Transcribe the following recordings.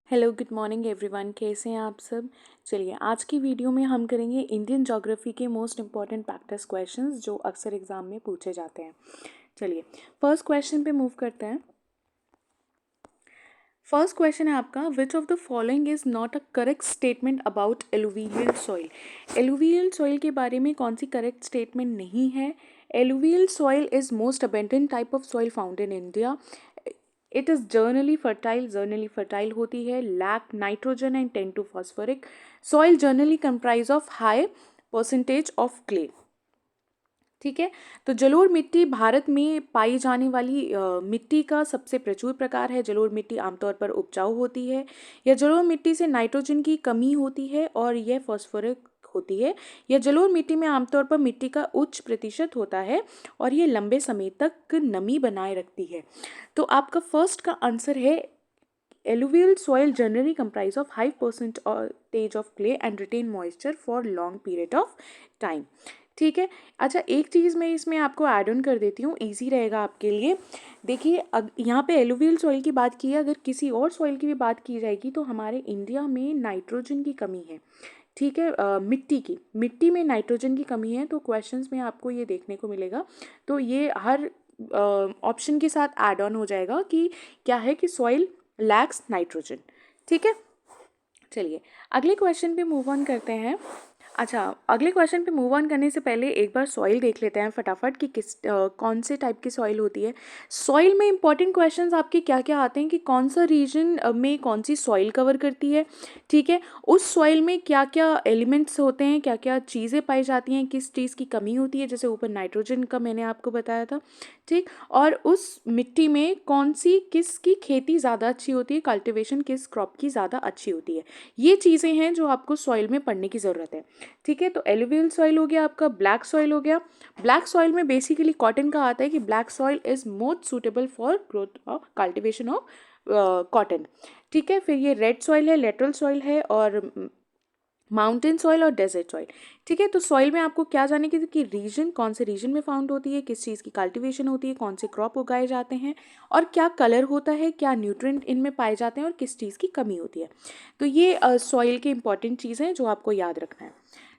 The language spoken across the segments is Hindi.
हेलो गुड मॉर्निंग एवरीवन, कैसे हैं आप सब। चलिए आज की वीडियो में हम करेंगे इंडियन ज्योग्राफी के मोस्ट इंपॉर्टेंट प्रैक्टिस क्वेश्चंस जो अक्सर एग्जाम में पूछे जाते हैं। चलिए फर्स्ट क्वेश्चन पे मूव करते हैं। फर्स्ट क्वेश्चन है आपका, which of the following is not a correct statement about alluvial soil. Alluvial soil के बारे में कौन सी करेक्ट स्टेटमेंट नहीं है। Alluvial soil is most abundant type of soil found in India. It is generally fertile होती है, lack nitrogen and tend to phosphoric. Soil generally comprise of high percentage of clay. ठीक है, तो जलोढ़ मिट्टी भारत में पाई जाने वाली मिट्टी का सबसे प्रचुर प्रकार है। जलोढ़ मिट्टी आमतौर पर उपजाऊ होती है। यह जलोढ़ मिट्टी से नाइट्रोजन की कमी होती है और यह फॉस्फोरिक होती है। यह जलोढ़ मिट्टी में आमतौर पर मिट्टी का उच्च प्रतिशत होता है और ये लंबे समय तक नमी बनाए रखती है। तो आपका फर्स्ट का आंसर है alluvial soil generally comprise of high percentage of clay and retain moisture for long period of time. ठीक है, अच्छा एक चीज़ मैं इसमें आपको ऐड ऑन कर देती हूँ, इजी रहेगा आपके लिए। देखिए यहाँ पे एलुवियल सॉइल की बात की है, अगर किसी और सॉइल की भी बात की जाएगी तो हमारे इंडिया में नाइट्रोजन की कमी है। ठीक है, मिट्टी में नाइट्रोजन की कमी है, तो क्वेश्चंस में आपको ये देखने को मिलेगा। तो ये हर ऑप्शन के साथ ऐड ऑन हो जाएगा कि क्या है कि सॉइल लैक्स नाइट्रोजन। ठीक है, चलिए अगले क्वेश्चन पे मूव ऑन करते हैं। अच्छा, अगले क्वेश्चन पे मूव ऑन करने से पहले एक बार सॉइल देख लेते हैं फटाफट कि कौन से टाइप की सॉइल होती है। सॉइल में इंपॉर्टेंट क्वेश्चंस आपके क्या क्या आते हैं कि कौन सा रीजन में कौन सी सॉइल कवर करती है। ठीक है, उस सॉइल में क्या क्या एलिमेंट्स होते हैं, क्या क्या चीज़ें पाई जाती हैं, किस चीज़ की कमी होती है, जैसे ऊपर नाइट्रोजन का मैंने आपको बताया था। ठीक, और उस मिट्टी में कौन सी किसकी खेती ज़्यादा अच्छी होती है, कल्टिवेशन किस क्रॉप की ज़्यादा अच्छी होती है, ये चीज़ें हैं जो आपको सॉइल में पढ़ने की ज़रूरत है। ठीक है, तो एलुवियल सॉइल हो गया आपका, ब्लैक सॉइल हो गया। ब्लैक सॉइल में बेसिकली कॉटन का आता है कि black soil is most suitable for growth of cultivation of cotton. ठीक है, फिर ये रेड सॉइल है, लेटरल सॉइल है, और माउंटेन सॉइल और डेजर्ट सॉइल। ठीक है, तो सॉइल में आपको क्या जाने की कि रीजन कौन से रीजन में फाउंड होती है, किस चीज़ की कल्टीवेशन होती है, कौन से क्रॉप उगाए जाते हैं, और क्या कलर होता है, क्या न्यूट्रिएंट इनमें पाए जाते हैं, और किस चीज़ की कमी होती है। तो ये सॉइल के इंपॉर्टेंट चीज़ हैं जो आपको याद रखना है।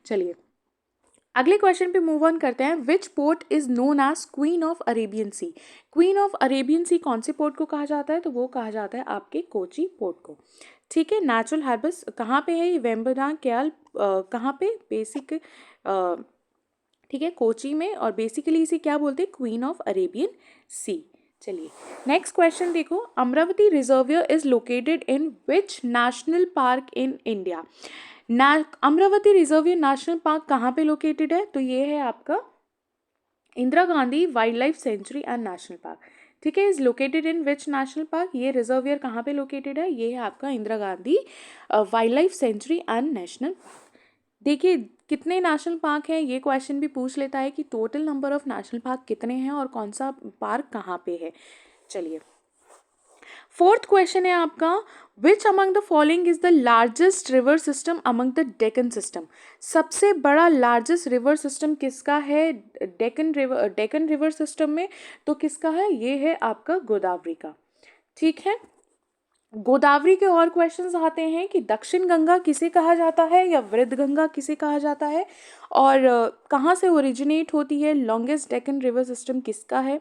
चलिए अगले क्वेश्चन पे मूव ऑन करते हैं। Which port is known as queen of Arabian sea. Queen of Arabian sea कौन से पोर्ट को कहा जाता है, तो वो कहा जाता है आपके कोची पोर्ट को। ठीक है, नेचुरल हार्बर्स कहाँ पे है, ये वेम्बना क्याल कहाँ पे बेसिक, ठीक है, कोची में, और बेसिकली इसे क्या बोलते हैं, क्वीन ऑफ अरेबियन सी। चलिए नेक्स्ट क्वेश्चन देखो, Amravati reservoir is located in which national park in India. Amravati reservoir national park कहाँ पे लोकेटेड है, तो ये है आपका Indira Gandhi wild life sanctuary and national park. ठीक है, is located in which national park, ये रिजर्वियर कहाँ पे लोकेटेड है, ये है आपका Indira Gandhi wild life sanctuary and national park. देखिए कितने नेशनल पार्क हैं, ये क्वेश्चन भी पूछ लेता है कि total number of national park कितने हैं और कौन सा पार्क कहाँ पे है। चलिए फोर्थ क्वेश्चन है आपका, विच among the following is the largest river system among the Deccan system. सबसे बड़ा लार्जेस्ट रिवर सिस्टम किसका है डेक्कन रिवर सिस्टम में, तो किसका है, ये है आपका गोदावरी का। ठीक है, गोदावरी के और क्वेश्चंस आते हैं कि दक्षिण गंगा किसे कहा जाता है या वृद्ध गंगा किसे कहा जाता है, और कहाँ से ओरिजिनेट होती है, लॉन्गेस्ट डेक्कन रिवर सिस्टम किसका है।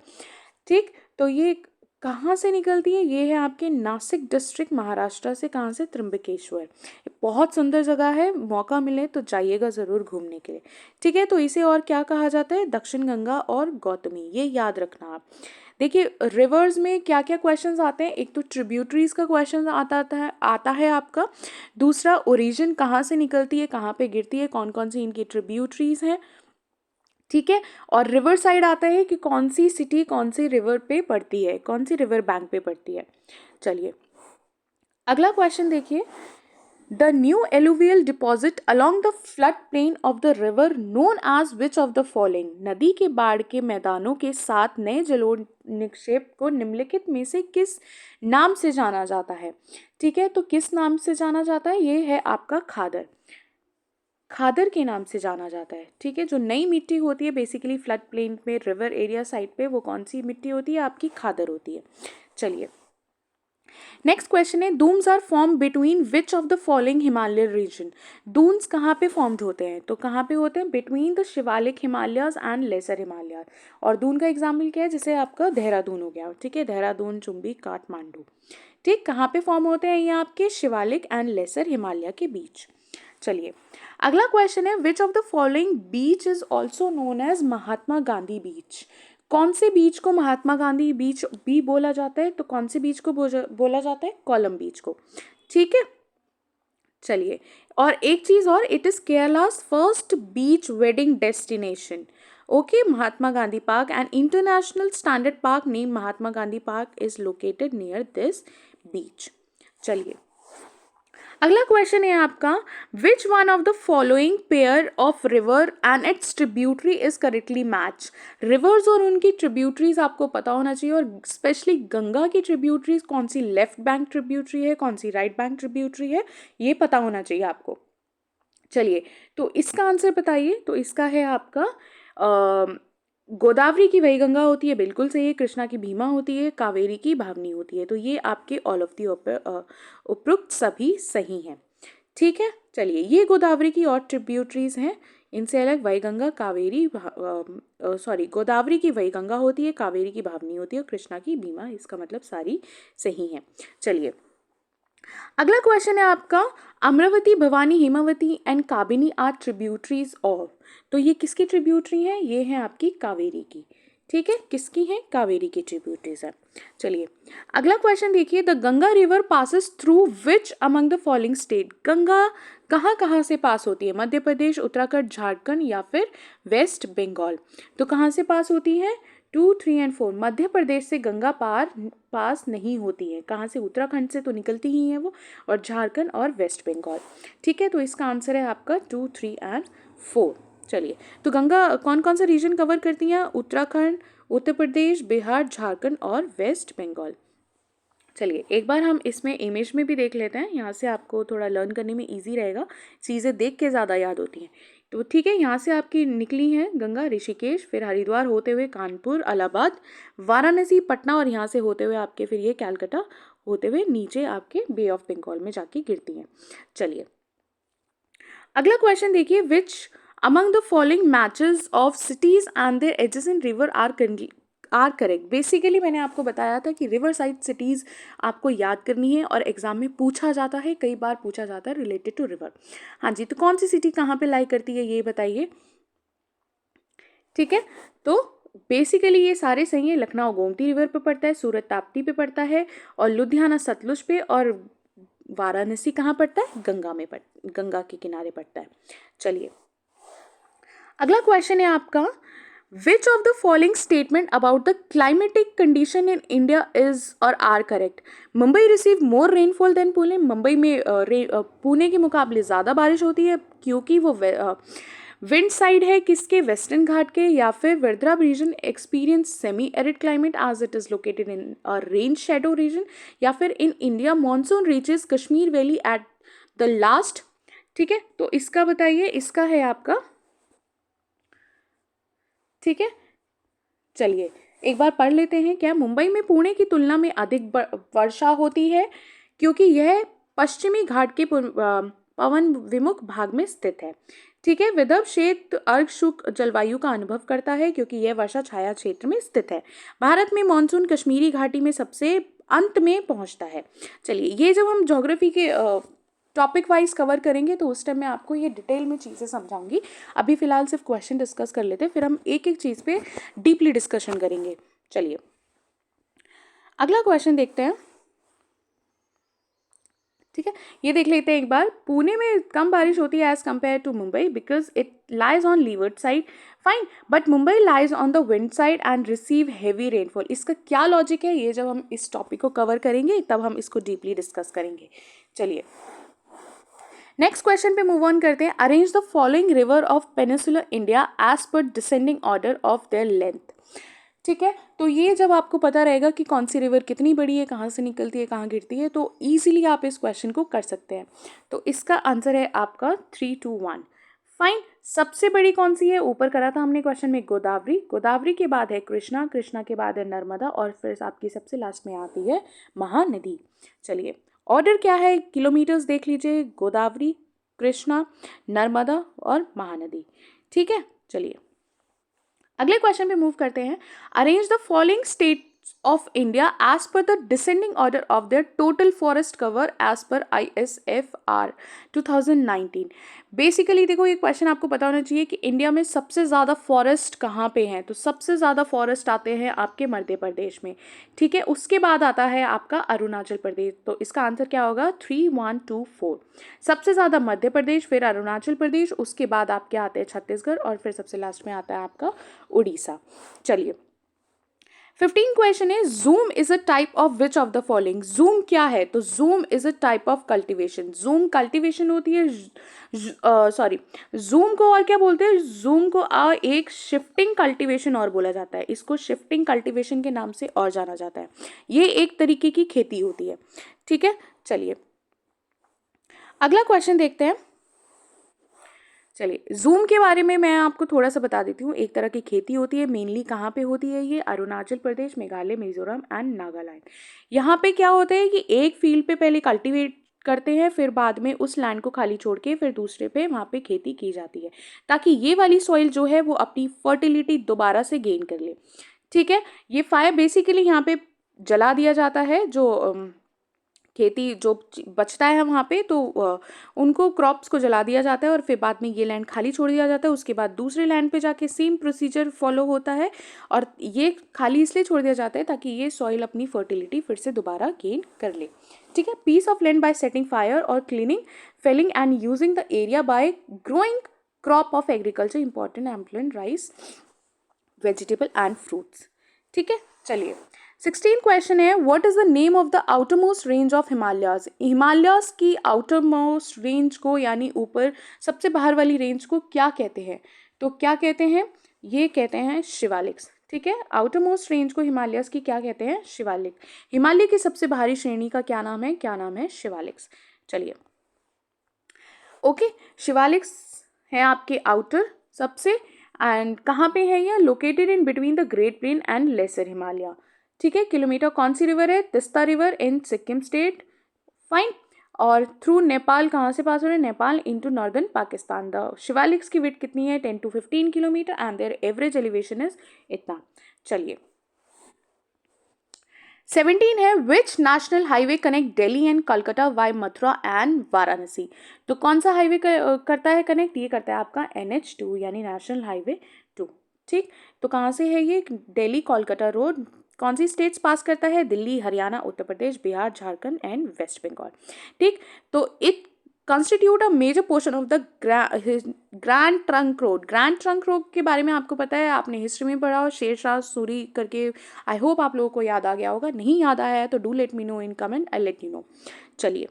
ठीक, तो ये कहाँ से निकलती है, ये है आपके नासिक डिस्ट्रिक्ट महाराष्ट्र से, कहाँ से, त्र्यंबकेश्वर। ये बहुत सुंदर जगह है, मौका मिले तो जाइएगा ज़रूर घूमने के लिए। ठीक है, तो इसे और क्या कहा जाता है, दक्षिण गंगा और गौतमी, ये याद रखना आप। देखिए रिवर्स में क्या क्या क्वेश्चंस आते हैं, एक तो ट्रिब्यूटरीज का क्वेश्चन आता है आपका, दूसरा ओरिजिन कहाँ से निकलती है, कहाँ पे गिरती है, कौन कौन सी इनकी ट्रिब्यूटरीज हैं। ठीक है, और रिवर साइड आता है कि कौन सी सिटी कौन सी रिवर पे पड़ती है, कौन सी रिवर बैंक पे पड़ती है। चलिए अगला क्वेश्चन देखिए, the new alluvial deposit along the flood plain of the river known as which of the following. नदी के बाढ़ के मैदानों के साथ नए जलोढ़ निक्षेप को निम्नलिखित में से किस नाम से जाना जाता है। ठीक है, तो किस नाम से जाना जाता है, ये है आपका खादर। खादर के नाम से जाना जाता है। ठीक है, जो नई मिट्टी होती है बेसिकली फ्लड प्लेन में रिवर एरिया साइड पे, वो कौन सी मिट्टी होती है, आपकी खादर होती है। चलिए नेक्स्ट क्वेश्चन है doons are form between which of the following Himalaya region. Doons कहाँ पे फॉर्म्ड होते हैं, तो कहाँ पे होते हैं, between the Shivalik Himalayas and lesser Himalayas. और दून का एग्जाम्पल क्या है, जैसे आपका देहरादून हो गया, ठीक है, देहरादून, चुम्बी, काठमांडू, ठीक, कहाँ पे फॉर्म होते हैं ये आपके शिवालिक एंड लेसर हिमालय के बीच। चलिए अगला क्वेश्चन है which of the following beach is also known as Mahatma Gandhi beach. कौन से बीच को महात्मा गांधी बीच भी बोला जाता है, तो कौन से बीच को बोला जाता है, कोलम बीच को, ठीक है। चलिए और एक चीज और, it is Kerala's first beach wedding destination. Okay, Mahatma Gandhi park and international standard park name Mahatma Gandhi park is located near this beach. चलिए अगला क्वेश्चन है आपका which one of the following pair of river and its tributary is correctly match. Rivers और उनकी ट्रिब्यूटरीज आपको पता होना चाहिए, और स्पेशली गंगा की ट्रिब्यूटरीज कौन सी लेफ्ट बैंक ट्रिब्यूटरी है, कौन सी राइट बैंक ट्रिब्यूटरी है, ये पता होना चाहिए आपको। चलिए तो इसका आंसर बताइए, तो इसका है आपका गोदावरी की वही गंगा होती है, बिल्कुल सही है, कृष्णा की भीमा होती है, कावेरी की भावनी होती है। तो ये आपके ऑल ऑफ दी उपरोक्त सभी सही हैं, ठीक है। चलिए ये गोदावरी की और ट्रिब्यूटरीज हैं, इनसे अलग वही गंगा कावेरी गोदावरी की वही गंगा होती है, कावेरी की भावनी होती है और कृष्णा की भीमा, इसका मतलब सारी सही हैं। चलिए अगला क्वेश्चन है आपका Amaravati, Bhavani, Hemavati and Kabini are tributaries of. तो ये किसकी ट्रिब्यूटरी है, ये है आपकी कावेरी की, ठीक है, किसकी है, कावेरी की ट्रिब्यूटरीज है। चलिए अगला क्वेश्चन देखिए the Ganga river passes through which among the following state. Ganga कहाँ कहाँ से पास होती है, मध्य प्रदेश, उत्तराखंड, झारखंड या फिर वेस्ट बंगाल। तो कहाँ से पास होती है, 2, 3 एंड 4। मध्य प्रदेश से गंगा पास नहीं होती है, कहाँ से, उत्तराखंड से तो निकलती ही है वो, और झारखंड और वेस्ट बंगाल, ठीक है। तो इसका आंसर है आपका 2, 3 एंड 4। चलिए तो गंगा कौन कौन सा रीजन कवर करती है, उत्तराखंड, उत्तर प्रदेश, बिहार, झारखंड और वेस्ट बंगाल। चलिए एक बार हम इसमें इमेज में भी देख लेते हैं, यहाँ से आपको थोड़ा लर्न करने में इजी रहेगा, चीज़ें देख के ज़्यादा याद होती हैं। तो ठीक है, यहाँ से आपकी निकली है गंगा ऋषिकेश, फिर हरिद्वार होते हुए कानपुर, इलाहाबाद, वाराणसी, पटना, और यहाँ से होते हुए आपके फिर ये कैलकाटा होते हुए नीचे आपके बे ऑफ बंगाल में जाके गिरती हैं। चलिए अगला क्वेश्चन देखिए which among the following matches of cities and their adjacent river are correct. Basically मैंने आपको बताया था कि रिवर साइड सिटीज़ आपको याद करनी है और एग्जाम में पूछा जाता है, कई बार पूछा जाता है रिलेटेड टू रिवर। हाँ जी, तो कौन सी सिटी कहाँ पे लाई करती है ये बताइए, ठीक है। तो बेसिकली ये सारे सही है, लखनऊ गोमती रिवर पे पड़ता है, सूरत ताप्ती पे पड़ता है, और लुधियाना सतलुज पे, और वाराणसी कहाँ पड़ता है, गंगा के किनारे पड़ता है। चलिए अगला क्वेश्चन है आपका which of the following statement about the climatic condition in India is और are correct. Mumbai receive more rainfall than Pune. Mumbai में पुणे के मुकाबले ज़्यादा बारिश होती है क्योंकि वो विंड साइड है किसके, वेस्टर्न घाट के, या फिर Wardha region experience semi arid climate as it is located in rain shadow region, या फिर in India monsoon reaches Kashmir valley at the last, ठीक है। तो इसका बताइए, इसका है आपका, ठीक है। चलिए एक बार पढ़ लेते हैं, क्या मुंबई में पुणे की तुलना में अधिक वर्षा होती है क्योंकि यह पश्चिमी घाट के पवन विमुख भाग में स्थित है, ठीक है। विदर्भ क्षेत्र अर्ध शुष्क जलवायु का अनुभव करता है क्योंकि यह वर्षा छाया क्षेत्र में स्थित है। भारत में मानसून कश्मीरी घाटी में सबसे अंत में पहुंचता है। चलिए ये जब हम ज्योग्राफी के टॉपिक वाइज कवर करेंगे तो उस टाइम मैं आपको ये डिटेल में चीज़ें समझाऊंगी। अभी फिलहाल सिर्फ क्वेश्चन डिस्कस कर लेते हैं, फिर हम एक एक चीज़ पे डीपली डिस्कशन करेंगे। चलिए अगला क्वेश्चन देखते हैं, ठीक है। ये देख लेते हैं एक बार, पुणे में कम बारिश होती है as compare to Mumbai because it lies on leeward side, fine, but Mumbai lies on the wind side and receive heavy rainfall. इसका क्या लॉजिक है, ये जब हम इस टॉपिक को कवर करेंगे तब हम इसको डीपली डिस्कस करेंगे। चलिए नेक्स्ट क्वेश्चन पे मूव ऑन करते हैं। Arrange the following river of peninsular India as per descending order of their length, ठीक है। तो ये जब आपको पता रहेगा कि कौन सी रिवर कितनी बड़ी है, कहाँ से निकलती है, कहाँ गिरती है, तो ईजिली आप इस क्वेश्चन को कर सकते हैं। तो इसका आंसर है आपका 3, 2, 1। फाइन। सबसे बड़ी कौन सी है? ऊपर करा था हमने क्वेश्चन में, गोदावरी। गोदावरी के बाद है कृष्णा, कृष्णा के बाद है नर्मदा, और फिर आपकी सबसे लास्ट में आती है महानदी। चलिए ऑर्डर क्या है, किलोमीटर्स देख लीजिए, गोदावरी, कृष्णा, नर्मदा और महानदी। ठीक है, चलिए अगले क्वेश्चन पे मूव करते हैं। Arrange the following states of India as per the descending order of their total forest cover as per ISFR 2019। Basically देखो, ये क्वेश्चन आपको पता होना चाहिए कि इंडिया में सबसे ज़्यादा फॉरेस्ट कहाँ पे हैं। तो सबसे ज़्यादा फॉरेस्ट आते हैं आपके मध्य प्रदेश में। ठीक है, उसके बाद आता है आपका अरुणाचल प्रदेश। तो इसका आंसर क्या होगा? 3, 1, 2, 4। सबसे ज़्यादा मध्य प्रदेश, फिर अरुणाचल प्रदेश, उसके बाद आपके आते हैं छत्तीसगढ़, और फिर सबसे लास्ट में आता है आपका उड़ीसा। चलिए 15 क्वेश्चन है, zoom is a type of which of the following. Zoom क्या है? तो zoom is a type of cultivation. Zoom cultivation होती है, सॉरी, जूम को और क्या बोलते हैं? जूम को एक शिफ्टिंग कल्टीवेशन और बोला जाता है। इसको शिफ्टिंग कल्टीवेशन के नाम से और जाना जाता है। ये एक तरीके की खेती होती है। ठीक है, चलिए अगला क्वेश्चन देखते हैं। चलिए जूम के बारे में मैं आपको थोड़ा सा बता देती हूँ। एक तरह की खेती होती है, मेनली कहाँ पे होती है? ये अरुणाचल प्रदेश, मेघालय, मिजोरम एंड नागालैंड। यहाँ पे क्या होता है कि एक फील्ड पे पहले कल्टीवेट करते हैं, फिर बाद में उस लैंड को खाली छोड़ के फिर दूसरे पे वहाँ पे खेती की जाती है, ताकि ये वाली सॉइल जो है वो अपनी फर्टिलिटी दोबारा से गेन कर ले। ठीक है, ये फायर बेसिकली यहाँ पे जला दिया जाता है। जो खेती जो बचता है वहाँ पे, तो उनको क्रॉप्स को जला दिया जाता है, और फिर बाद में ये लैंड खाली छोड़ दिया जाता है। उसके बाद दूसरे लैंड पे जाके सेम प्रोसीजर फॉलो होता है, और ये खाली इसलिए छोड़ दिया जाता है ताकि ये सॉइल अपनी फर्टिलिटी फिर से दोबारा गेन कर ले। ठीक है, piece of land by setting fire और cleaning, felling and using the area by growing crop of agriculture, important employment, rice, vegetable and fruits. ठीक है, चलिए 16 क्वेश्चन है, what is the name of the outermost range of Himalayas. Himalayas की आउटरमोस्ट रेंज को, यानी ऊपर सबसे बाहर वाली रेंज को क्या कहते हैं? तो क्या कहते हैं? ये कहते हैं शिवालिक्स। ठीक है, आउटरमोस्ट रेंज को हिमालयाज की क्या कहते हैं? शिवालिक। हिमालय की सबसे बाहरी श्रेणी का क्या नाम है? क्या नाम है? शिवालिक्स। चलिए ओके, शिवालिक्स है आपके आउटर सबसे, एंड कहाँ पे है ये? Located in between the great plain and lesser Himalaya. ठीक है, किलोमीटर कौन सी रिवर है? Tista river in Sikkim state. Fine. और थ्रू नेपाल कहाँ से पास हो रहे हैं? Nepal into northern Pakistan. The Shivaliks की विड्थ कितनी है? 10 to 15 kilometre, and their average elevation is इतना। चलिए 17 है, which national highway connect Delhi and Calcutta via Mathura and Varanasi. तो कौन सा हाईवे करता है कनेक्ट? ये करता है आपका NH2, यानी नेशनल हाईवे 2। ठीक, तो कहाँ से है ये? दिल्ली कोलकाता रोड। कौन सी स्टेट्स पास करता है? Delhi, Haryana, Uttar Pradesh, Bihar, Jharkhand and west Bengal. ठीक, तो it constitute a major portion of the grand trunk road. Grand trunk road के बारे में आपको पता है, आपने हिस्ट्री में पढ़ा हो, शेरशाह सूरी करके। आई होप आप लोगों को याद आ गया होगा। नहीं याद आया है तो do let me know in comment, I let you know. चलिए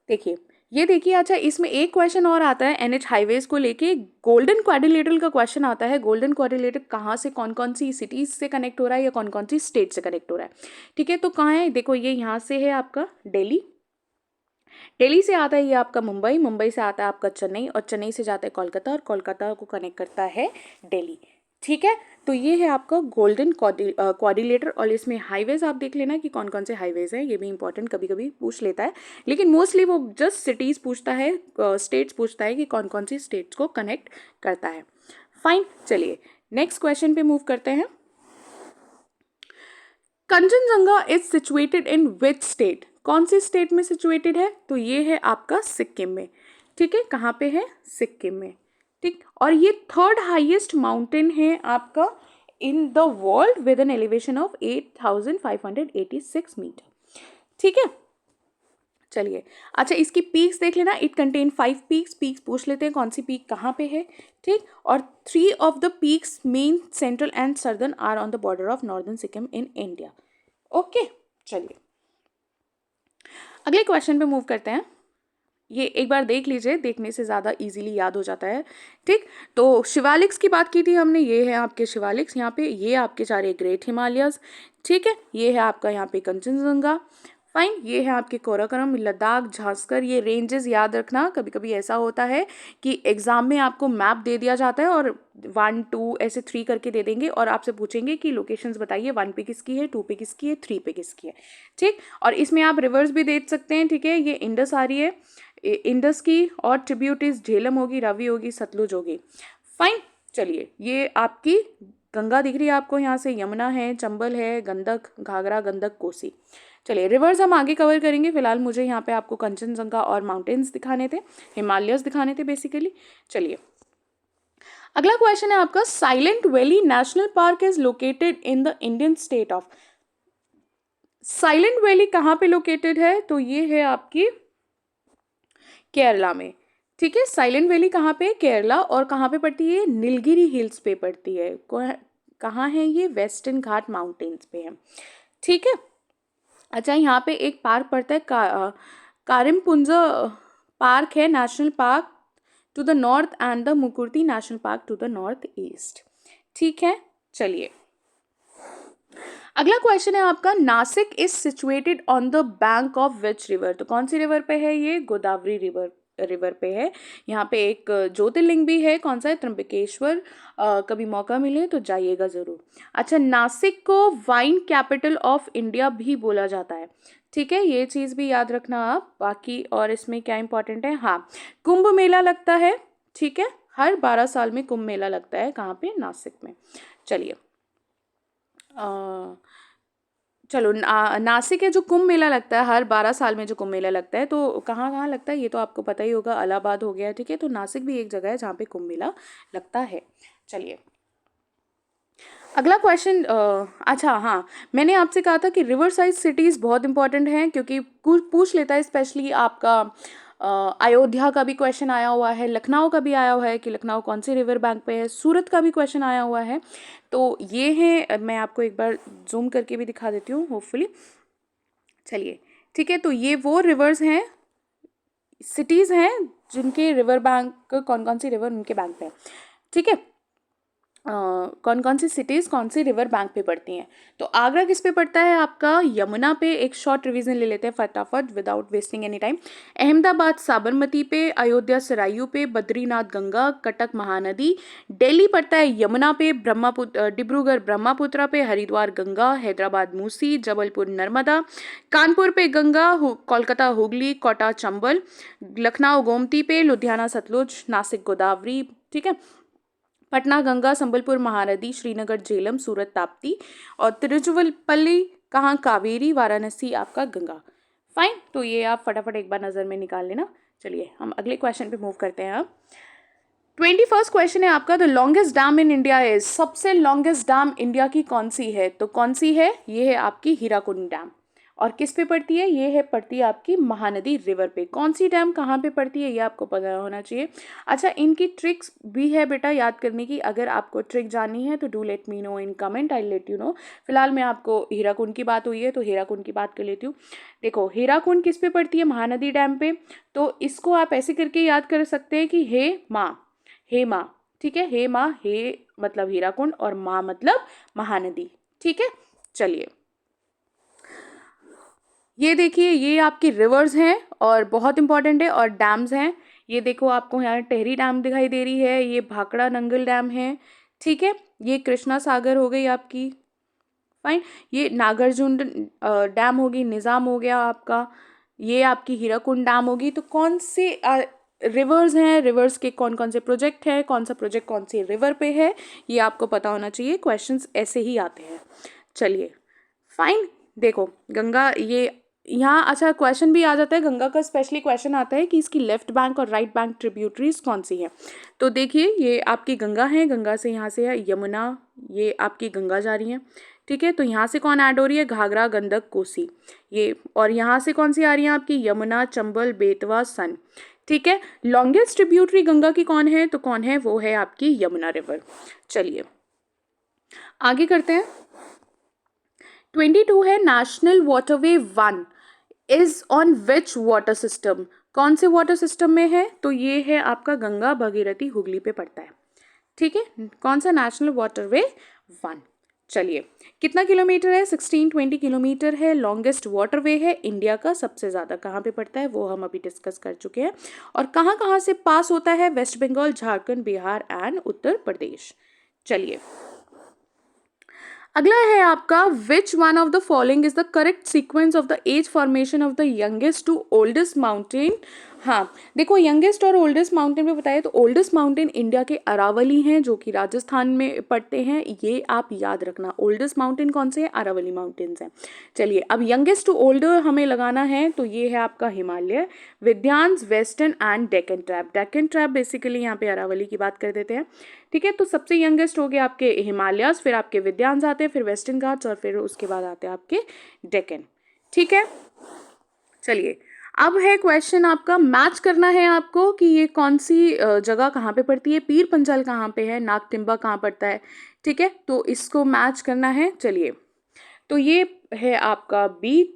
देखिए, ये देखिए, अच्छा इसमें एक क्वेश्चन और आता है NH हाईवेज को लेके। गोल्डन क्वाड्रिलेटरल का क्वेश्चन आता है। गोल्डन क्वाड्रिलेटरल कहाँ से, कौन कौन सी सिटीज से कनेक्ट हो रहा है, या कौन कौन सी स्टेट से कनेक्ट हो रहा है? ठीक है, तो कहाँ है? देखो, ये यहाँ से है आपका दिल्ली, दिल्ली से आता है ये आपका मुंबई, मुंबई से आता है आपका चेन्नई, और चेन्नई से जाता है कोलकाता, और कोलकाता को कनेक्ट करता है दिल्ली। ठीक है, तो ये है आपका गोल्डन क्वाड्रिलेटर। और इसमें हाईवेज आप देख लेना कि कौन कौन से हाईवेज हैं। ये भी इंपॉर्टेंट कभी कभी पूछ लेता है, लेकिन मोस्टली वो जस्ट सिटीज़ पूछता है, स्टेट्स पूछता है कि कौन कौन सी स्टेट्स को कनेक्ट करता है। फाइन, चलिए नेक्स्ट क्वेश्चन पे मूव करते हैं। Kanchenjunga is situated in which state. कौन सी स्टेट में सिचुएटेड है? तो ये है आपका सिक्किम में। ठीक है, कहाँ पे है? सिक्किम में। ठीक, और ये थर्ड हाईएस्ट माउंटेन है आपका in the world with an elevation of 8586 metre. ठीक है, चलिए अच्छा इसकी पीक्स देख लेना। It contain 5 peaks. पीक्स पूछ लेते हैं कौन सी पीक कहाँ पे है। ठीक, और 3 of the peaks main central and southern are on the border of northern Sikkim in India. Okay, चलिए अगले क्वेश्चन पे मूव करते हैं। ये एक बार देख लीजिए, देखने से ज़्यादा इजीली याद हो जाता है। ठीक, तो शिवालिक्स की बात की थी हमने, ये है आपके शिवालिक्स यहाँ पे। ये आपके सारे ग्रेट हिमालयस। ठीक है, ये है आपका यहाँ पे कंचनजंगा। फाइन, ये है आपके काराकोरम, लद्दाख, झांसकर, ये रेंजेस याद रखना। कभी कभी ऐसा होता है कि एग्जाम में आपको मैप दे दिया जाता है और 1 2 ऐसे 3 करके दे देंगे और आपसे पूछेंगे कि लोकेशंस बताइए, 1 पे किसकी है, 2 पे किसकी है, 3 पे किसकी है, ठीक। और इसमें आप रिवर्स भी देख सकते हैं, ठीक है। ये इंडस आ रही है, इंडस की, और ट्रिब्यूटरीज झेलम होगी, रावी होगी, सतलुज होगी। फाइन, चलिए, ये आपकी गंगा दिख रही है आपको यहाँ से, यमुना है, चंबल है, गंडक, घाघरा, गंडक, कोसी। चलिए, रिवर्स हम आगे कवर करेंगे। फिलहाल मुझे यहाँ पे आपको कंचनजंगा और माउंटेन्स दिखाने थे, हिमालयस दिखाने थे बेसिकली। चलिए, अगला क्वेश्चन है आपका, silent valley national park is located in the Indian state of. Silent valley कहाँ पे लोकेटेड है? तो ये है आपकी केरला में, ठीक है। साइलेंट वैली कहाँ पे? केरला। और कहाँ पे पड़ती है? नीलगिरी हिल्स पे पड़ती है। कहाँ है ये? वेस्टर्न घाट माउंटेन्स पे है, ठीक है। अच्छा, यहाँ पे एक पार्क पड़ता है, कारिमपुंज पार्क है, national park to the north, and the Mukurthi national park to the north east, ठीक है। चलिए, अगला क्वेश्चन है आपका, Nashik is situated on the bank of which river. तो कौन सी रिवर पे है ये? गोदावरी रिवर पे है। यहाँ पे एक ज्योतिर्लिंग भी है, कौन सा है? त्र्यंबकेश्वर। कभी मौका मिले तो जाइएगा जरूर। अच्छा, नासिक को वाइन कैपिटल ऑफ इंडिया भी बोला जाता है, ठीक है, ये चीज़ भी याद रखना आप। बाकी और इसमें क्या इंपॉर्टेंट है? हाँ, कुंभ मेला लगता है, ठीक है, हर 12 साल में कुंभ मेला लगता है। कहाँ पे? नासिक में। चलिए, चलो, नासिक है जो कुंभ मेला लगता है, हर 12 साल में जो कुंभ मेला लगता है, तो कहाँ कहाँ लगता है ये तो आपको पता ही होगा, इलाहाबाद हो गया, ठीक है। तो नासिक भी एक जगह है जहाँ पे कुंभ मेला लगता है। चलिए, अगला क्वेश्चन, अच्छा हाँ, मैंने आपसे कहा था कि रिवर साइड सिटीज़ बहुत इंपॉर्टेंट हैं, क्योंकि पूछ लेता है स्पेशली आपका। अयोध्या का भी क्वेश्चन आया हुआ है, लखनऊ का भी आया हुआ है कि लखनऊ कौन सी रिवर बैंक पे है, सूरत का भी क्वेश्चन आया हुआ है। तो ये है, मैं आपको एक बार जूम करके भी दिखा देती हूँ होपफुली। चलिए, ठीक है, तो ये वो रिवर्स हैं, सिटीज़ हैं जिनके रिवर बैंक, कौन कौन सी रिवर उनके बैंक पे है, ठीक है। कौन कौन सी सिटीज़ कौन सी रिवर बैंक पे पड़ती हैं? तो आगरा किस पे पड़ता है आपका? यमुना पे। एक शॉर्ट रिवीजन ले लेते हैं फटाफट without wasting any time. Ahmedabad Sabarmati पे, अयोध्या सरायू पे, बद्रीनाथ गंगा, कटक महानदी। दिल्ली पड़ता है यमुना पे, डिब्रूगढ़ ब्रह्मपुत्रा पे, हरिद्वार गंगा, हैदराबाद मूसी, जबलपुर नर्मदा, कानपुर पे गंगा, कोलकाता हुगली, कोटा चंबल, लखनऊ गोमती पे, लुधियाना सतलुज, नासिक गोदावरी, ठीक है, पटना गंगा, संबलपुर महानदी, श्रीनगर झेलम, सूरत ताप्ती, और तिरुचिरापल्ली कहाँ? कावेरी, वाराणसी आपका गंगा। फाइन, तो ये आप फटाफट एक बार नज़र में निकाल लेना। चलिए, हम अगले क्वेश्चन पे मूव करते हैं। 21st क्वेश्चन है आपका, the longest dam in India is. सबसे लॉन्गेस्ट डैम इंडिया की कौन सी है? तो कौन सी है? ये है आपकी हीराकुंड डैम। और किस पे पड़ती है? ये है पड़ती है आपकी महानदी रिवर पे। कौन सी डैम कहाँ पे पड़ती है ये आपको पता होना चाहिए। अच्छा, इनकी ट्रिक्स भी है बेटा याद करने की। अगर आपको ट्रिक जाननी है तो do let me know in comment, I let you know. फिलहाल मैं आपको, हीराकुंड की बात हुई है तो हीराकुंड की बात कर लेती हूँ। देखो, हीराकुंड किस पे पड़ती है? महानदी डैम पे। तो इसको आप ऐसे करके याद कर सकते हैं कि हे माँ, हे माँ, ठीक है। हे माँ, हे मतलब हीराकुंड और माँ मतलब महानदी, ठीक है। चलिए, ये देखिए, ये आपकी रिवर्स हैं और बहुत इंपॉर्टेंट है, और डैम्स हैं। ये देखो, आपको यहाँ टेहरी डैम दिखाई दे रही है, ये भाखड़ा नंगल डैम है, ठीक है। ये कृष्णा सागर हो गई आपकी, फाइन। ये नागार्जुन डैम होगी, निज़ाम हो गया आपका, ये आपकी हीराकुंड डैम होगी। तो कौन से रिवर्स हैं, रिवर्स के कौन कौन से प्रोजेक्ट हैं, कौन सा प्रोजेक्ट कौन सी रिवर पे है, ये आपको पता होना चाहिए। क्वेश्चंस ऐसे ही आते हैं। चलिए, फाइन, देखो गंगा, ये यहाँ अच्छा क्वेश्चन भी आ जाता है गंगा का। स्पेशली क्वेश्चन आता है कि इसकी लेफ्ट बैंक और राइट बैंक ट्रिब्यूटरीज कौन सी है। तो देखिए, ये आपकी गंगा है, गंगा से यहाँ से है यमुना, ये आपकी गंगा जा रही है, ठीक है। तो यहाँ से कौन ऐड हो रही है? घाघरा, गंडक, कोसी, ये। और यहाँ से कौन सी आ रही है आपकी? यमुना, चंबल, बेतवा, सन, ठीक है। लॉन्गेस्ट ट्रिब्यूटरी गंगा की कौन है? तो कौन है? वो है आपकी यमुना रिवर। चलिए, आगे करते हैं। 22 है, national waterway 1 is on which water system. कौन से वाटर सिस्टम में है? तो ये है आपका गंगा भगीरथी हुगली पे पड़ता है, ठीक है। कौन सा? नेशनल वाटरवे 1, चलिए, कितना किलोमीटर है? 1620 किलोमीटर है। लॉन्गेस्ट वाटरवे है इंडिया का, सबसे ज़्यादा कहाँ पे पड़ता है वो हम अभी डिस्कस कर चुके हैं। और कहाँ कहाँ से पास होता है? West Bengal, Jharkhand, Bihar and Uttar Pradesh. चलिए, अगला है आपका, which one of the following is the correct sequence of the age formation of the youngest to oldest mountain. हाँ, देखो, यंगेस्ट और ओल्डेस्ट माउंटेन में बताया तो ओल्डेस्ट माउंटेन इंडिया के अरावली हैं, जो कि राजस्थान में पड़ते हैं। ये आप याद रखना, ओल्डेस्ट माउंटेन कौन से हैं? अरावली माउंटेन्स हैं। चलिए, अब यंगेस्ट टू ओल्डर हमें लगाना है, तो ये है आपका Himalaya, Vindhyachal, western and Deccan trap. Deccan trap basically यहाँ पे अरावली की बात कर देते हैं, ठीक है। तो सबसे यंगेस्ट हो गए आपके हिमालयस, फिर आपके विंध्याचल आते हैं, फिर वेस्टर्न घाट्स, और फिर उसके बाद आते हैं आपके डेक्कन, ठीक है। चलिए, अब है क्वेश्चन आपका, मैच करना है आपको कि ये कौन सी जगह कहाँ पे पड़ती है। पीर पंजाल कहाँ पे है, नागटिम्बा कहाँ पड़ता है, ठीक है, तो इसको मैच करना है। चलिए, तो ये है आपका बी,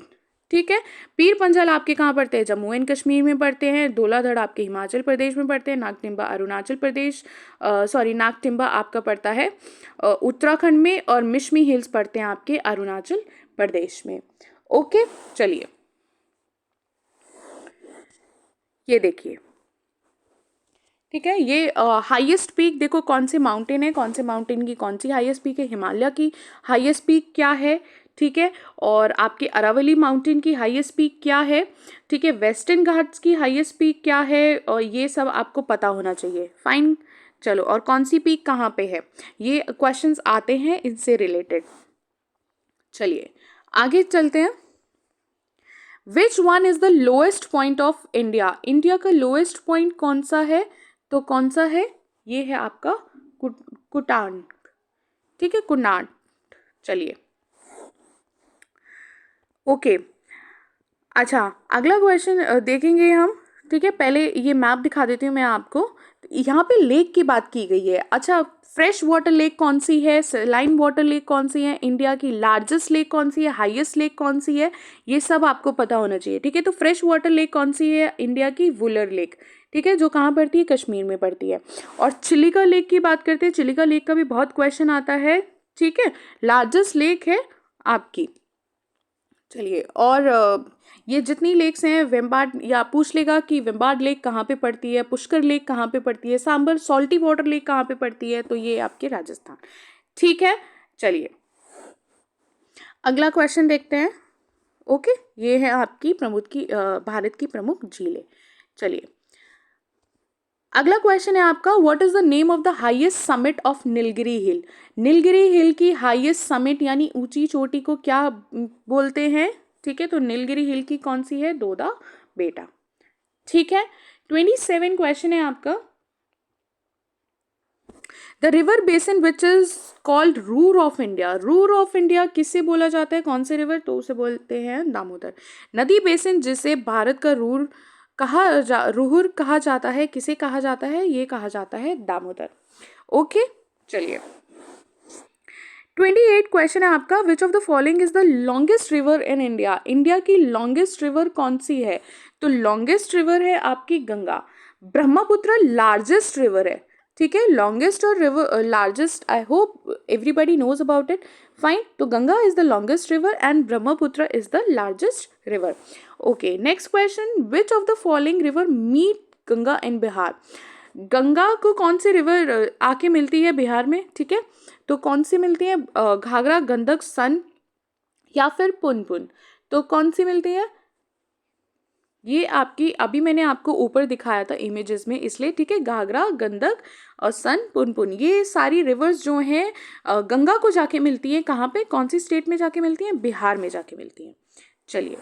ठीक है। पीर पंजाल आपके कहाँ पड़ते हैं? जम्मू एंड कश्मीर में पड़ते हैं। धौलाधड़ आपके हिमाचल प्रदेश में पड़ते हैं। नागटिम्बा अरुणाचल प्रदेश, नागटिम्बा आपका पड़ता है उत्तराखंड में, और मिशमी हिल्स पड़ते हैं आपके अरुणाचल प्रदेश में। ओके, चलिए, ये देखिए, ठीक है। ये हाईएस्ट पीक देखो कौन से माउंटेन है, कौन से माउंटेन की कौन सी हाईएस्ट पीक है। हिमालय की हाईएस्ट पीक क्या है, ठीक है, और आपके अरावली माउंटेन की हाईएस्ट पीक क्या है, ठीक है, वेस्टर्न घाट्स की हाईएस्ट पीक क्या है, और ये सब आपको पता होना चाहिए। फाइन, चलो, और कौन सी पीक कहाँ पे है, ये क्वेश्चंस आते हैं इनसे रिलेटेड। चलिए, आगे चलते हैं। Which one is the lowest point of India? India का लोएस्ट पॉइंट कौन सा है? तो कौन सा है? ये है आपका कुटान, ठीक है, कुनाट। चलिए, ओके, अच्छा, अगला क्वेश्चन देखेंगे हम, ठीक है। पहले ये मैप दिखा देती हूँ मैं आपको। यहाँ पे लेक की बात की गई है। अच्छा, फ्रेश वाटर लेक कौन सी है, सलाइन वाटर लेक कौन सी है, इंडिया की लार्जेस्ट लेक कौन सी है, हाईएस्ट लेक कौन सी है, ये सब आपको पता होना चाहिए, ठीक है। तो फ्रेश वाटर लेक कौन सी है? इंडिया की वुलर लेक, ठीक है, जो कहाँ पड़ती है? कश्मीर में पड़ती है। और चिलिका लेक की बात करते हैं, चिलिका लेक का भी बहुत क्वेश्चन आता है, ठीक है, लार्जेस्ट लेक है आपकी। चलिए, और ये जितनी लेक्स हैं, वेम्बार्ड, या पूछ लेगा कि वेम्बार्ड लेक कहाँ पे पड़ती है, पुष्कर लेक कहाँ पे पड़ती है, सांबर सॉल्टी वाटर लेक कहाँ पे पड़ती है, तो ये आपके राजस्थान, ठीक है। चलिए, अगला क्वेश्चन देखते हैं। ओके, ये है आपकी भारत की प्रमुख झीलें। चलिए, अगला क्वेश्चन है आपका, what is the name of the highest summit of Nilgiri hill? Nilgiri hill की हाईएस्ट समिट यानी ऊंची चोटी को क्या बोलते हैं, ठीक है। तो नीलगिरी हिल की कौन सी है? दोदा बेटा, ठीक है। 27 क्वेश्चन है आपका, the river basin which is called Ruhr of India. Ruhr of India किससे बोला जाता है, कौन से रिवर? तो उसे बोलते हैं दामोदर नदी बेसिन, जिसे भारत का रूहुर कहा जाता है, किसे कहा जाता है? ये कहा जाता है दामोदर। ओके, चलिए, 28 क्वेश्चन है आपका, which of the following is the longest river in India? India की लॉन्गेस्ट रिवर कौन सी है? तो लॉन्गेस्ट रिवर है आपकी गंगा। ब्रह्मपुत्र लार्जेस्ट रिवर है, ठीक है। लॉन्गेस्ट और river largest, I hope everybody knows about it. Fine, तो Ganga is the longest river and Brahmaputra is the largest river. Okay, next question, which of the following river meet Ganga in Bihar? Ganga को कौन सी रिवर आके मिलती है बिहार में, ठीक है, तो कौन सी मिलती है? घाघरा, गंडक, सन, या फिर पुनपुन, तो कौन सी मिलती है? ये आपकी, अभी मैंने आपको ऊपर दिखाया था इमेजेस में, इसलिए, ठीक है, घाघरा, गंडक और सन, पुनपुन, ये सारी रिवर्स जो हैं गंगा को जाके मिलती है। कहाँ पे, कौन सी स्टेट में जाके मिलती हैं? बिहार में जाके मिलती हैं। चलिए,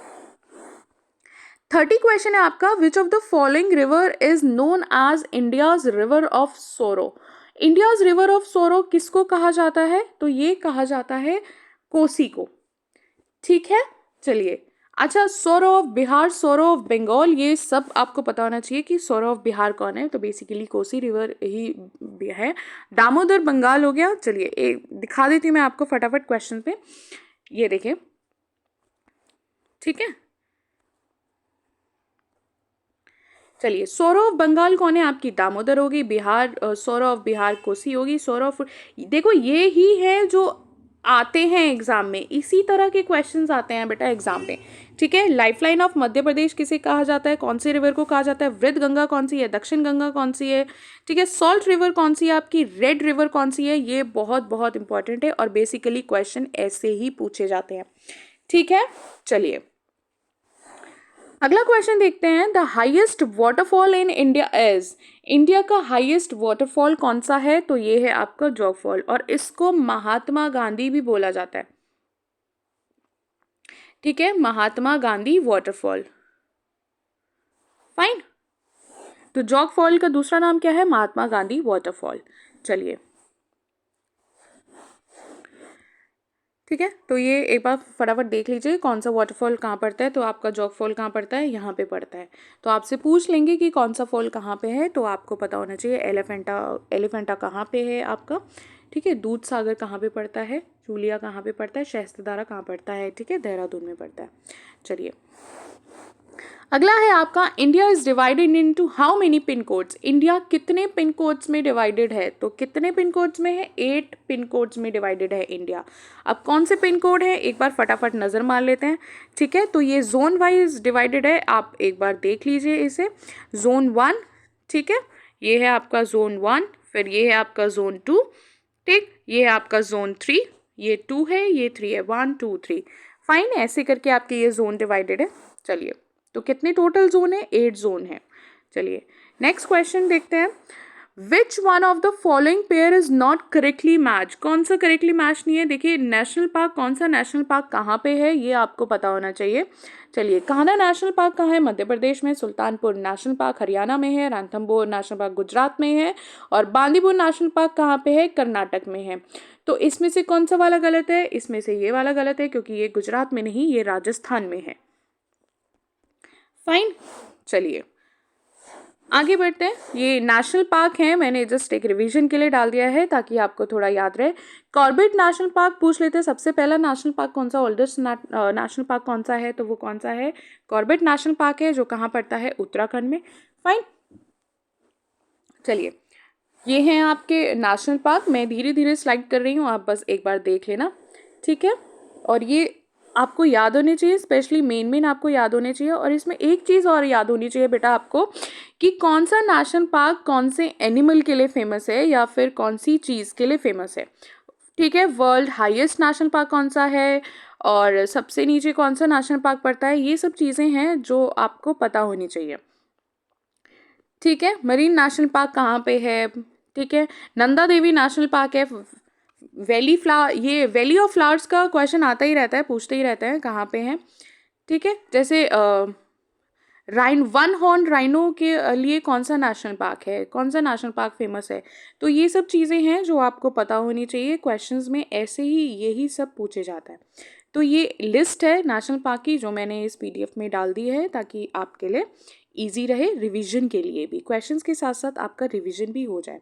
30 क्वेश्चन है आपका, which of the following river is known as India's river of sorrow? India's river of sorrow किसको कहा जाता है? तो ये कहा जाता है कोसी को, ठीक है। चलिए, अच्छा, सोरो ऑफ बिहार, सोरो ऑफ बंगाल, ये सब आपको पता होना चाहिए कि सोरो ऑफ बिहार कौन है, तो बेसिकली कोसी रिवर ही है। दामोदर बंगाल हो गया। चलिए, एक दिखा देती हूँ मैं आपको फटाफट क्वेश्चन पे, ये देखिए, ठीक है। चलिए, सोरो ऑफ बंगाल कौन है आपकी? दामोदर होगी। बिहार, सोरो ऑफ बिहार कोसी होगी। सोरो ऑफ, देखो, ये ही है जो आते हैं एग्जाम में, इसी तरह के क्वेश्चंस आते हैं बेटा एग्जाम में, ठीक है। लाइफलाइन ऑफ मध्य प्रदेश किसे कहा जाता है, कौन से रिवर को कहा जाता है, वृद्ध गंगा कौन सी है, दक्षिण गंगा कौन सी है, ठीक है। सॉल्ट रिवर कौन सी है आपकी, रेड रिवर कौन सी है, ये बहुत बहुत इंपॉर्टेंट है और बेसिकली क्वेश्चन ऐसे ही पूछे जाते हैं, ठीक है। चलिए अगला क्वेश्चन देखते हैं। The highest waterfall in India is, India का हाईएस्ट वाटरफॉल कौन सा है, तो ये है आपका जोग फॉल, और इसको महात्मा गांधी भी बोला जाता है, ठीक है, महात्मा गांधी वाटरफॉल, फाइन। तो जोग फॉल का दूसरा नाम क्या है, महात्मा गांधी वाटरफॉल। चलिए ठीक है, तो ये एक बार फटाफट देख लीजिए कौन सा वाटरफॉल कहाँ पड़ता है। तो आपका जोग फॉल कहाँ पड़ता है, यहाँ पे पड़ता है। तो आपसे पूछ लेंगे कि कौन सा फॉल कहाँ पे है, तो आपको पता होना चाहिए। एलिफेंटा, एलिफेंटा कहाँ पे है आपका, ठीक है। दूध सागर कहाँ पे पड़ता है, चूलिया कहाँ पे पड़ता है, शहस्त्रधारा कहाँ पड़ता है, ठीक है, देहरादून में पड़ता है। चलिए अगला है आपका, India is divided into how many pin codes, India कितने पिन कोड्स में डिवाइडेड है, तो कितने पिन कोड्स में है, 8 पिन कोड्स में डिवाइडेड है इंडिया। अब कौन से पिन कोड है, एक बार फटाफट नज़र मार लेते हैं, ठीक है। तो ये जोन वाइज डिवाइडेड है, आप एक बार देख लीजिए इसे। जोन 1, ठीक है, ये है आपका जोन 1, फिर ये है आपका जोन 2, ठीक, ये है आपका जोन 3, ये 2 है, ये 3 है, 1 2 3, फाइन। ऐसे करके आपके ये जोन डिवाइडेड है। चलिए तो कितने टोटल जोन है, 8 जोन है। चलिए नेक्स्ट क्वेश्चन देखते हैं। विच one of the following pair is not correctly match, कौन सा करेक्टली मैच नहीं है। देखिए नेशनल पार्क, कौन सा नेशनल पार्क कहाँ पे है, ये आपको पता होना चाहिए। चलिए कान्हा नेशनल पार्क कहाँ है, मध्य प्रदेश में। सुल्तानपुर नेशनल पार्क हरियाणा में है। रणथंभौर नेशनल पार्क गुजरात में है। और बांदीपुर नेशनल पार्क कहाँ पे है, कर्नाटक में है। तो इसमें से कौन सा वाला गलत है, इसमें से ये वाला गलत है, क्योंकि ये गुजरात में नहीं, ये राजस्थान में है, फाइन। चलिए आगे बढ़ते हैं। ये नेशनल पार्क है, मैंने जस्ट एक रिवीजन के लिए डाल दिया है ताकि आपको थोड़ा याद रहे। कॉर्बेट नेशनल पार्क पूछ लेते हैं, सबसे पहला नेशनल पार्क कौन सा, ओल्डेस्ट नेशनल पार्क कौन सा है, तो वो कौन सा है, कॉर्बेट नेशनल पार्क है, जो कहाँ पड़ता है, उत्तराखंड में, फाइन। चलिए ये हैं आपके नेशनल पार्क, मैं धीरे धीरे स्लाइड कर रही हूँ, आप बस एक बार देख लेना, ठीक है। और ये आपको याद होने चाहिए, स्पेशली मेन आपको याद होने चाहिए। और इसमें एक चीज़ और याद होनी चाहिए बेटा आपको, कि कौन सा नेशनल पार्क कौन से एनिमल के लिए फेमस है या फिर कौन सी चीज़ के लिए फेमस है, ठीक है। वर्ल्ड हाईएस्ट नेशनल पार्क कौन सा है और सबसे नीचे कौन सा नेशनल पार्क पड़ता है, ये सब चीज़ें हैं जो आपको पता होनी चाहिए, ठीक है। मरीन नेशनल पार्क कहाँ पे है, ठीक है। नंदा देवी नेशनल पार्क है। ये वैली ऑफ फ्लावर्स का क्वेश्चन आता ही रहता है, पूछते ही रहते हैं कहाँ पे है, ठीक है। जैसे वन हॉर्न राइनो के लिए कौन सा नेशनल पार्क है, कौन सा नेशनल पार्क फेमस है, तो ये सब चीज़ें हैं जो आपको पता होनी चाहिए। क्वेश्चंस में ऐसे ही यही सब पूछे जाता है। तो ये लिस्ट है नेशनल पार्क की जो मैंने इस PDF में डाल दी है, ताकि आपके लिए ईजी रहे, रिवीजन के लिए भी, क्वेश्चंस के साथ साथ आपका रिवीजन भी हो जाए।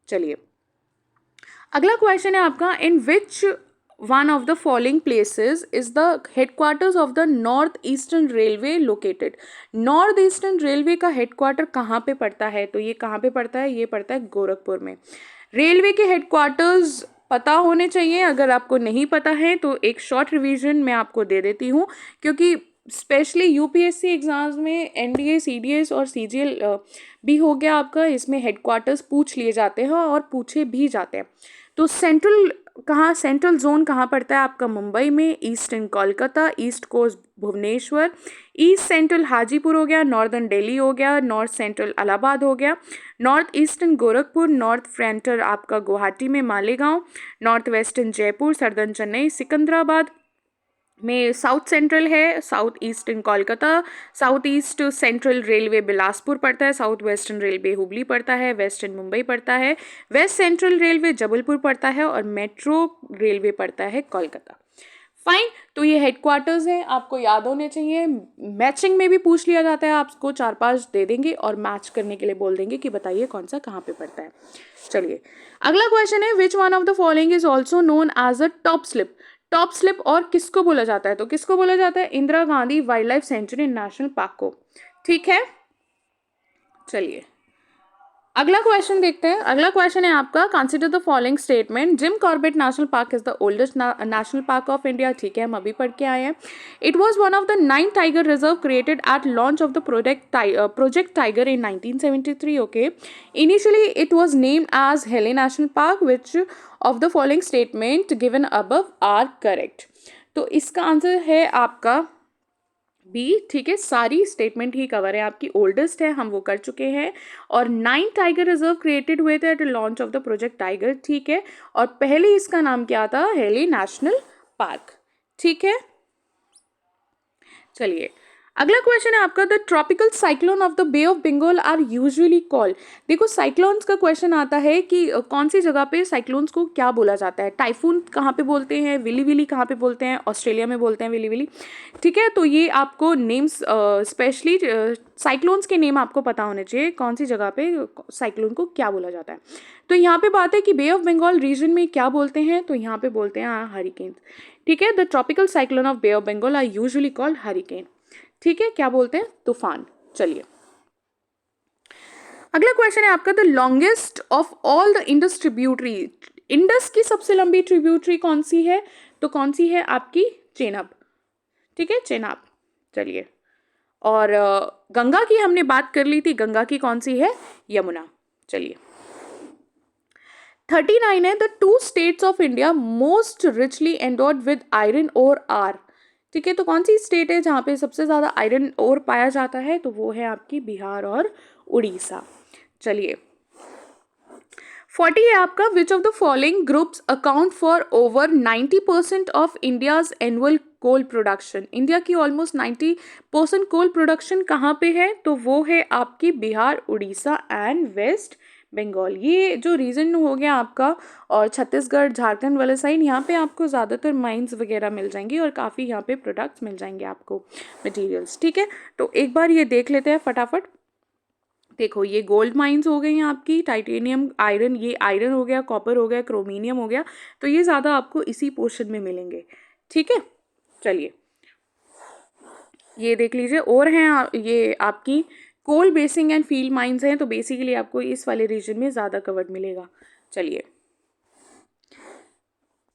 चलिए अगला क्वेश्चन है आपका, in which one of the following places is the headquarters of the north eastern railway located, north eastern railway का हेडक्वार्टर कहाँ पे पड़ता है, तो ये कहाँ पे पड़ता है, ये पड़ता है गोरखपुर में। रेलवे के हेडक्वार्टर्स पता होने चाहिए, अगर आपको नहीं पता है तो एक शॉर्ट रिवीजन मैं आपको दे देती हूँ, क्योंकि स्पेशली UPSC एग्जाम्स में NDA CDS और CGL भी हो गया आपका, इसमें हेडक्वार्टर्स पूछ लिए जाते हैं और पूछे भी जाते हैं। तो सेंट्रल जोन कहाँ पड़ता है आपका, मुंबई में। Eastern Kolkata, east coast Bhubaneswar, east central Hajipur हो गया, नॉर्दर्न दिल्ली हो गया, नॉर्थ सेंट्रल इलाहाबाद हो गया, north eastern Gorakhpur, north frontier आपका गुवाहाटी में Malegaon, north western Jaipur, southern Chennai, Secunderabad में साउथ सेंट्रल है, south eastern Kolkata, south east central railway Bilaspur पड़ता है, साउथ वेस्टर्न रेलवे हुबली पड़ता है, वेस्टर्न मुंबई पड़ता है, वेस्ट सेंट्रल रेलवे जबलपुर पड़ता है और मेट्रो रेलवे पड़ता है कोलकाता, फाइन। तो ये हेडक्वार्टर्स हैं, आपको याद होने चाहिए। मैचिंग में भी पूछ लिया जाता है, आपको 4-5 दे देंगे और मैच करने के लिए बोल देंगे कि बताइए कौन सा कहाँ पे पड़ता है। चलिए अगला क्वेश्चन है, which one of the following is also known as a top slip, top slip और किसको बोला जाता है, तो किसको बोला जाता है, Indira Gandhi wild life sanctuary national park को, ठीक है। चलिए अगला क्वेश्चन देखते हैं। अगला क्वेश्चन है आपका, consider the following statement. Jim Corbett national park is the oldest national park of India. ठीक है, हम अभी पढ़ के आए हैं। It was one of the 9 tiger reserve created at launch of the project tiger in 1973. Okay, initially it was named as Hailey national park, which of the following statement given above are correct. तो इसका आंसर है आपका बी। ठीक है, सारी स्टेटमेंट ही कवर है आपकी। ओल्डेस्ट है, हम वो कर चुके हैं। और 9 टाइगर रिजर्व क्रिएटेड हुए थे at launch of the project tiger. ठीक है, और पहले इसका नाम क्या था? Hailey national park. ठीक है, चलिए अगला क्वेश्चन है आपका, the tropical cyclone of the bay of Bengal are usually called. देखो, साइक्लोन्स का क्वेश्चन आता है कि कौन सी जगह पे साइक्लोन्स को क्या बोला जाता है। टाइफून कहाँ पे बोलते हैं, विली विली कहाँ पे बोलते हैं? ऑस्ट्रेलिया में बोलते हैं विली विली। ठीक है, तो ये आपको नेम्स स्पेशली साइक्लोन्स के नेम आपको पता होने चाहिए, कौन सी जगह पे साइक्लोन को क्या बोला जाता है। तो यहाँ पे बात है कि बे ऑफ बंगाल रीजन में क्या बोलते हैं, तो यहाँ पे बोलते हैं हरिकेन। ठीक है, the tropical cyclone of bay of Bengal are usually called hurricane. ठीक है, क्या बोलते हैं? तूफान। चलिए अगला क्वेश्चन है आपका, the longest of all the Indus tributary. Indus की सबसे लंबी ट्रिब्यूटरी कौन सी है? तो कौन सी है आपकी? चेनाब। ठीक है, चेनाब। चलिए, और गंगा की हमने बात कर ली थी, गंगा की कौन सी है? यमुना। चलिए 39 है, the 2 states of India most richly endowed with iron ore are. ठीक है, तो कौन सी स्टेट है जहाँ पे सबसे ज़्यादा आयरन ओर पाया जाता है? तो वो है आपकी बिहार और उड़ीसा। चलिए 40 है आपका, which of the following groups account for over 90% of India's annual coal production. India की ऑलमोस्ट 90% कोल प्रोडक्शन कहाँ पे है? तो वो है आपकी बिहार, उड़ीसा एंड वेस्ट बंगाल। ये जो रीजन हो गया आपका, और छत्तीसगढ़ झारखंड वाले साइड, यहाँ पे आपको ज़्यादातर माइंस वगैरह मिल जाएंगी और काफ़ी यहाँ पे प्रोडक्ट्स मिल जाएंगे आपको, मटेरियल्स। ठीक है, तो एक बार ये देख लेते हैं फटाफट। देखो, ये गोल्ड माइंस हो गई हैं आपकी, टाइटेनियम, आयरन, ये आयरन हो गया, कॉपर हो गया, क्रोमीनियम हो गया, तो ये ज़्यादा आपको इसी पोर्शन में मिलेंगे। ठीक है, चलिए ये देख लीजिए। और हैं ये आपकी कोल बेसिंग एंड फील्ड माइंस हैं, तो बेसिकली आपको इस वाले रीजन में ज़्यादा कवर्ड मिलेगा। चलिए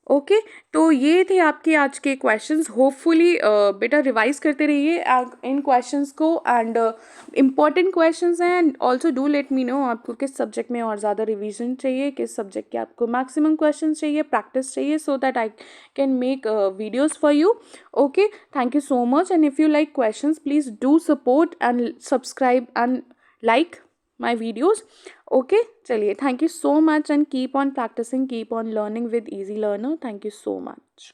ओके, तो ये थे आपके आज के क्वेश्चंस। होपफुली बेटा रिवाइज करते रहिए इन क्वेश्चंस को, एंड इम्पॉर्टेंट क्वेश्चंस हैं। And also do let me know आपको किस सब्जेक्ट में और ज़्यादा रिवीजन चाहिए, किस सब्जेक्ट के आपको मैक्सिमम क्वेश्चंस चाहिए, प्रैक्टिस चाहिए, so that I can make videos for you. Okay, thank you so much, and if you like questions please do support and subscribe and like my videos. Okay, chaliye, thank you so much, and keep on practicing, keep on learning with Easy Learner. Thank you so much.